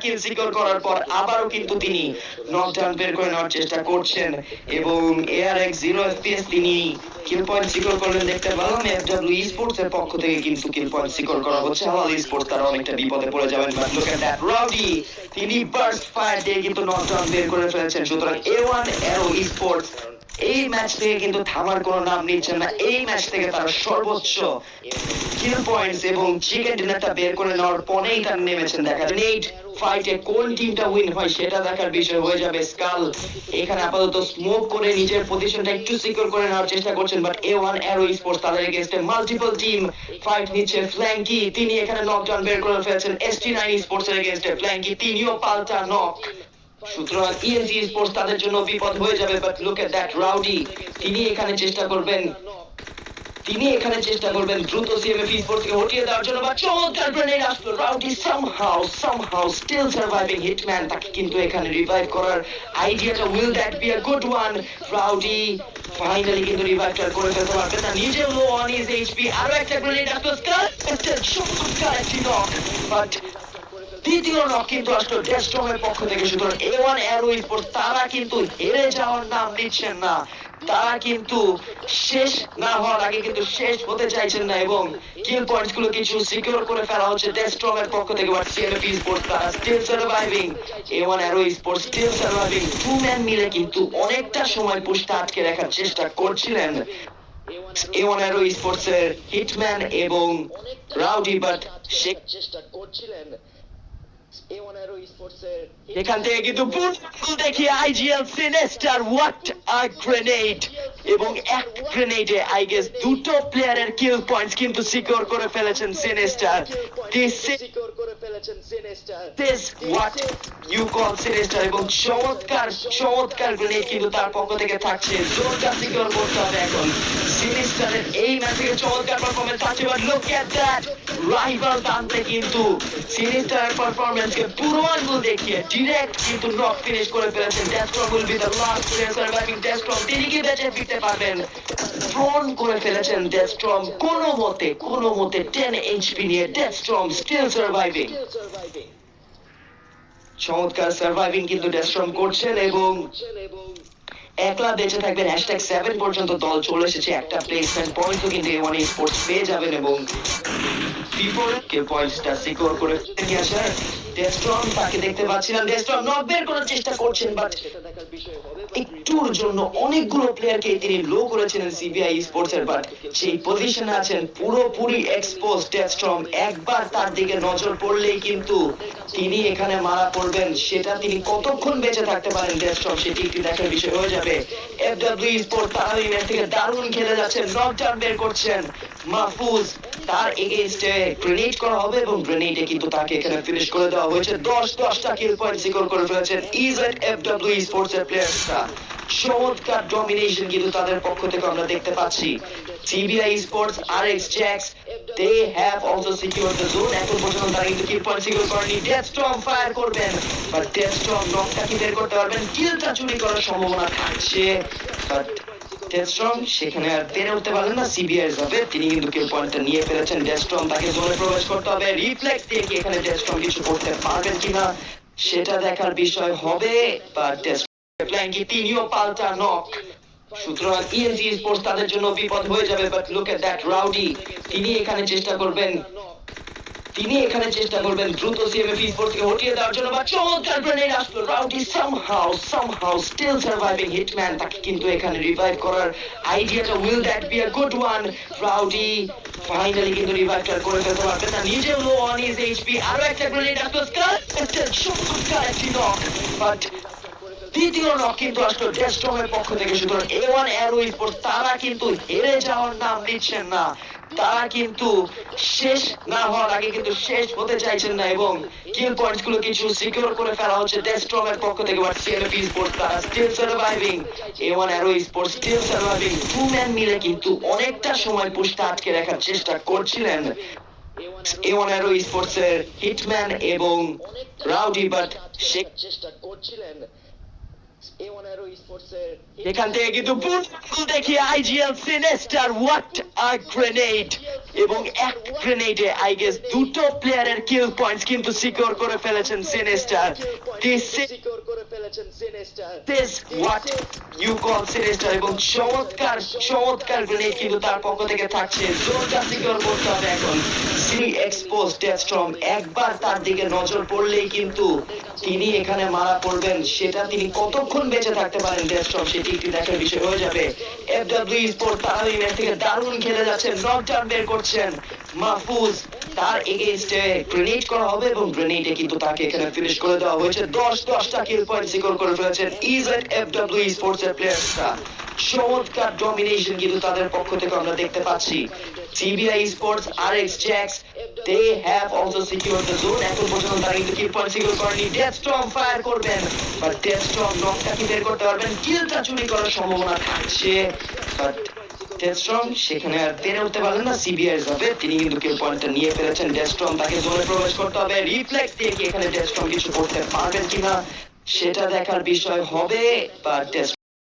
কিল secure করার পর আবারও কিন্তু তিনি নকডাউন বের করে নেওয়ার চেষ্টা করছেন এবং ARX 0 FPS তিনি কিল পয়েন্ট সিকিউর করলেন দেখতে পেলাম। FW স্পোর্টস এর পক্ষ থেকে কিন্তু কিল পয়েন্ট সিকিউর করা হচ্ছে। হালাল স্পোর্টস তারা অনেকটা বিপদে পড়ে যাবেন, but look at that rowdy, তিনি বার্স্ট ফায়ার দিয়ে কিন্তু নকডাউন বের করে ফেলেছেন। সুতরাং A1 অ্যারো স্পোর্টস এই ম্যাচ থেকে কিন্তু থামার কোনো নাম নিচ্ছেন না। এই ম্যাচ থেকে তারা সর্বোচ্চ কিল পয়েন্টস এবং চিকেন ডিনারটা বের করে নেওয়ার পরেই তারা নেমেছেন। দেখা যাবে এই ফাইটে কোন টিমটা উইন হয় সেটা দেখার বিষয় হয়ে যাবে। স্কাল এখানে আপাতত স্মোক করে নিজের পজিশনটা একটু সিকিউর করে নেওয়ার চেষ্টা করছেন, বাট A1 অ্যারো স্পোর্টস তাদের এগেইনস্টে মাল্টিপল টিম ফাইট নিচ্ছে। ফ্ল্যাঙ্কি তিনি এখানে নকডাউন বের করে ফেলেছেন ST9 স্পোর্টস এর এগেইনস্টে। ফ্ল্যাঙ্কি তিনিও পাল্টা নক, সুতরাং ENG স্পোর্টস তাদের জন্য বিপদ হয়ে যাবে। But look at that rowdy, তিনি এখানে চেষ্টা করবেন দ্রুত CMF স্পোর্টস কে হটিয়ে দেওয়ার জন্য, বাট চমৎকার গ্রেনেড আসলো। Rowdy somehow still surviving। Hitman তাকে কিন্তু এখানে রিভাইভ করার আইডিয়াটা, will that be a good one? Rowdy finally কিন্তু রিভাইভটা করে ফেলতে পারবে না, নিজেও লো অন হিজ HP। আরো একটা গ্রেনেড আসলো, স্কাল চমৎকার একটি নক, বাট দ্বিতীয় নক কিন্তু আসলো ডেস্ট্রমের পক্ষ থেকে। সুতরাং A1 অ্যারো স্পোর্টস তারা কিন্তু হেরে যাওয়ার নাম নিচ্ছেন না, তারা কিন্তু শেষ না হওয়ার আগে কিন্তু শেষ হতে চাইছেন না এবং কিল পয়েন্টস গুলো কিছু সিকিউর করে ফেলা হচ্ছে ডেস্ট্রমের পক্ষ থেকে। বাট CMF স্পোর্টস তারা still surviving. A1 aero sports still surviving. Two man মিলে কিন্তু অনেকটা সময় পুশটা আটকে রাখার চেষ্টা করছিলেন A1 অ্যারো স্পোর্টস এর হিটম্যান এবং রাউডি, বাট সে চেষ্টা করছিলেন এখান থেকে কিন্তু দেখি IGL Cine Star, what a grenade! এবং এক গ্রেনেডে আই গেস দুটো প্লেয়ারের কিল পয়েন্টস কিন্তু সিকিউর করে ফেলেছেন sinister. This what you call sinister, এবং চমৎকার গ্রেনেড কিন্তু তার পক্ষ থেকে থাকছে। জোরটা সিকিউর করতে হবে এখন সিনেস্টারের। এই ম্যাচে চমৎকার পারফরম্যান্স আছে, but look at that rival টানতে কিন্তু সিনেস্টারের পারফরম্যান্সকে পুরো আঙ্গুল দেখিয়ে ডিরেক্ট কিন্তু নক ফিনিশ করে ফেলেছেন। Destrom will be the last player surviving. Destrom তিনি কি বেঁচে ফিরতে পারবেন? থ্রোন করে ফেলেছেন ডেস্ট্রম কোনো মতে 10 HP নিয়ে। ডেস্ট্রম স্টিল সার্ভাইভিং। চমৎকার সার্ভাইভিং কিন্তু ডেস্ট্রম করছেন এবং একলা বেঁচে থাকবেন। #7 পর্যন্ত দল চলে এসেছে। একটা প্লেসমেন্ট পয়েন্টও কিন্তু A1 স্পোর্টস পেয়ে যাবেন এবং বিপরীতকে পয়েন্টসটা সিকিউর করে নিয়ে আসার। ডেস্ট্রম তাকে দেখতে পাচ্ছিলাম, ডেস্ট্রম নক বের করার চেষ্টা করছেন, বাট একটুর জন্য অনেকগুলো প্লেয়ারকে তিনি লো করেছিলেন CBI স্পোর্টস এর। বাট সেই পজিশনে আছেন পুরোপুরি এক্সপোজ ডেস্ট্রম। একবার তার দিকে নজর পড়লেই কিন্তু তিনি এখানে মারা পড়বেন। সেটা তিনি কতক্ষণ বেঁচে থাকতে পারেন ডেস্ট্রম সেটি একটি দেখার বিষয় হয়ে যাবে। FW স্পোর্টস তারা এই ম্যাচ থেকে দারুণ খেলে যাচ্ছেন, নকডাউন বের করছেন মাহফুজ। তার এগেইনস্টে গ্রেনেড করা হবে এবং গ্রেনেডে কিন্তু তাকে এখানে ফিনিশ করে দেওয়া হয়েছে। 10টা কিল পয়েন্ট সিকিউর করে ফেলেছেন FW স্পোর্টস এর প্লেয়ারসরা। চমৎকার ডমিনেশন কিন্তু তাদের পক্ষ থেকে আমরা দেখতে পাচ্ছি। CBI sports, RX Jax, they have also secured the zone। এখন পর্যন্ত তারা কিন্তু কিল পয়েন্ট সিকিউর করেনি। ডেস্ট্রম ফায়ার করবেন, বাট ডেস্ট্রম নকটা কি বের করতে পারবেন? কিলটা চুরি করার সম্ভাবনা থাকছে, বাট ডেস্ট্রম সেখানে আর পেরে উঠতে পারলেন না। CBI যাবে, তিনি কিন্তু কিল পয়েন্টটা নিয়ে ফেলেছেন। ডেস্ট্রম তাকে জোনে প্রবেশ করতে হবে। রিফ্লেক্স দিয়ে কি এখানে ডেস্ট্রম কিছু করতে পারবেন কিনা সেটা দেখার বিষয় হবে, বাট ফ্ল্যাঙ্কি তিনিও পাল্টা নক, সুতরাং ENG স্পোর্টস তাদের জন্য বিপদ হয়ে যাবে। But look at that rowdy, তিনি এখানে চেষ্টা করবেন দ্রুত CMF স্পোর্টস কে হটিয়ে দেওয়ার জন্য, বাট চমৎকার গ্রেনেড আসলো। Rowdy somehow still surviving। Hitman তাকে কিন্তু এখানে রিভাইভ করার আইডিয়াটা, will that be a good one? Rowdy finally কিন্তু রিভাইভটা করে ফেলতে পারবেন না, নিজেও লো অন হিজ HP। আরো একটা গ্রেনেড আসলো, স্কাল চমৎকার একটি নক, বাট দ্বিতীয় নক কিন্তু আসলো ডেস্ট্রমের পক্ষ থেকে। সুতরাং A1 অ্যারো স্পোর্টস তারা কিন্তু হেরে যাওয়ার নাম নিচ্ছেন না, তারা কিন্তু শেষ না হওয়ার আগে কিন্তু শেষ হতে চাইছেন না এবং কিল পয়েন্টস গুলো কিছু সিকিউর করে ফেলা হচ্ছে ডেস্ট্রমের পক্ষ থেকে। বাট CMF স্পোর্টস তারা still surviving. A1 aero sports still surviving. Two man মিলে কিন্তু অনেকটা সময় পুশটা আটকে রাখার চেষ্টা করছিলেন A1 অ্যারো স্পোর্টস এর হিটম্যান এবং রাউডি, বাট সে চেষ্টা করছিলেন এখান থেকে কিন্তু দেখি IGL Cine Star, what a grenade, এবং এক গ্রেনেডে আই গেস দুটো প্লেয়ারের কিল পয়েন্টস কিন্তু সিকিউর করে ফেলেছেন sinister. This is what you call sinister, এবং চমৎকার চমৎকার গ্রেনেড কিন্তু তার পক্ষ থেকে থাকছে। জোনটা সিকিউর করতে হবে এখন। সিমি এক্সপোজ ডেস্ট্রম, একবার তার দিকে নজর পড়লেই কিন্তু তিনি এখানে মারা পড়বেন। সেটা তিনি কতক্ষণ বেঁচে থাকতে পারেন ডেস্ট্রম, সেটি একটি দেখার বিষয় হয়ে যাবে। এফডব্লিউ স্পোর্ট তারা এই ম্যাচ থেকে দারুণ খেলে যাচ্ছেন, নকডাউন বের করছেন মাহফুজ। তার এগেইনস্টে গ্রেনেড করা হবে এবং গ্রেনেডে কিন্তু তাকে এখানে ফিনিশ করে দেওয়া হয়েছে। 10টা কিল পয়েন্ট সিকিউর করে ফেলেছেন ইজেড এফডব্লিউ স্পোর্টস এর প্লেয়ার্সরা। চমৎকার ডমিনেশন কিন্তু তাদের পক্ষ থেকে আমরা দেখতে পাচ্ছি। TBI sports, RX jacks, they have also secured the zone। এখন পর্যন্ত তারা কিন্তু কিল পয়েন্ট সিকিউর করেনি। ডেথস্টর্ম ফায়ার করবেন, বাট ডেথস্টর্ম নকটা কি বের করতে পারবেন? কিলটা চুরি করার সম্ভাবনা থাকছে, বাট ডেথস্টর্ম সেখানে আর পেরে উঠতে পারলেন না। সিবিআই যাবে, তিনি কিন্তু কিল পয়েন্টটা নিয়ে ফেলেছেন। ডেথস্টর্ম, তাকে জোনে প্রবেশ করতে হবে। রিফ্লেক্স দিয়ে কি এখানে ডেথস্টর্ম কিছু করতে পারবেন কিনা সেটা দেখার বিষয় হবে, বাট